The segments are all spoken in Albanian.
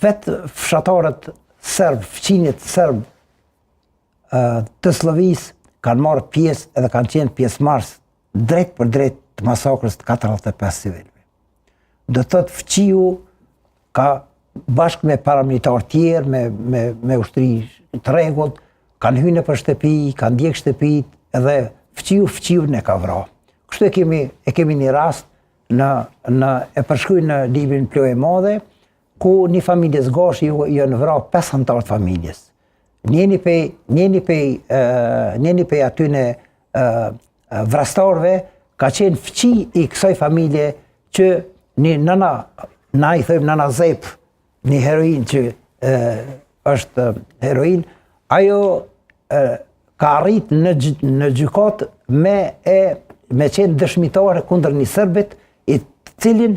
vetë fshatarët serb, fqinjet serb të Slovisë kanë marrë pjesë edhe kanë qenë pjesëmarrës drejt për drejt të masakrës të 45 civilëve. Do të thotë fqiu ka bashkë me paramilitar tjerë, me ushtri të rregullt, kanë hyrë nëpër shtëpi, kanë ndjek shtëpit, edhe fqiu ne ka vrarë. Kështu e kemi një rast e përshkruaj në librin Plojë e Madhe, ku një familje zgashi janë vrarë 5 anëtar të familjes. Njeni pej atyne vrastarve ka qenë fqi i kësaj familje që një nëna, na i thëjmë nëna Zep, një heroin që është heroin, ajo ka arrit në gjykat me qenë dëshmitare kundër një Serbit, të cilin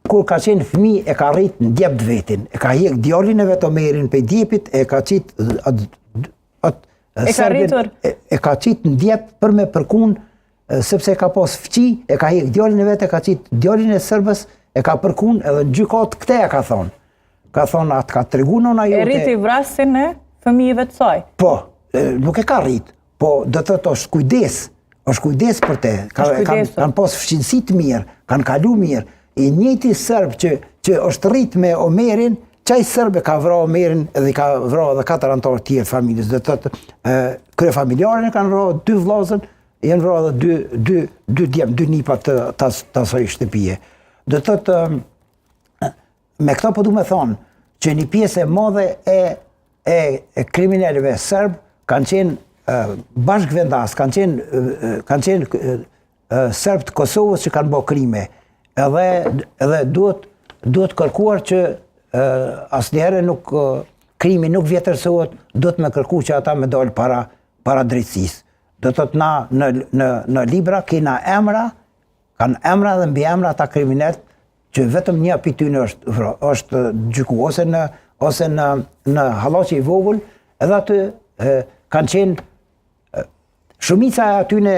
kur ka qenë fëmijë e ka rrit në djep vetin, e ka hjek djalin e vet Omerin pej djepit, e ka qit në djep për me përkun, sepse ka pas fqi, e ka hjek djalin e vet, e ka qit djalin e Serbës, e ka përkun edhe në gjykat këte e ka thonë. Ka thonë atë ka tregu nëna jote. E rriti vrasin e fëmijëve të saj? Po, nuk e ka rrit, po do të thotë është kujdes për te, kanë pas fqinësi të mirë, kanë kalu mirë. I njëti Serb që është rrit me Omerin, qaj Serb e ka vra Omerin edhe ka vra edhe 4 anëtar tjerë familjes. Dhe të krye familjarën e kanë vra 2 vllazën, janë vra edhe 2 nipa të asaj shtëpie. Dhe të me këta po du me thonë që një pjesë e madhe e kriminalëve Serb kanë qenë bashkëvendas, kanë qenë Serb të Kosovës që kanë bërë krime. Edhe duhet kërkuar që asnjëherë krimi nuk vjetërsohet, duhet me kërku që ata me dalë para drejtësisë. Do të thotë na në libra kena emra, kanë emra dhe mbi emra ata kriminalët që vetëm një prej tyre është gjyku ose në Hallaçi i vogël, edhe aty kanë qenë shumica e atyne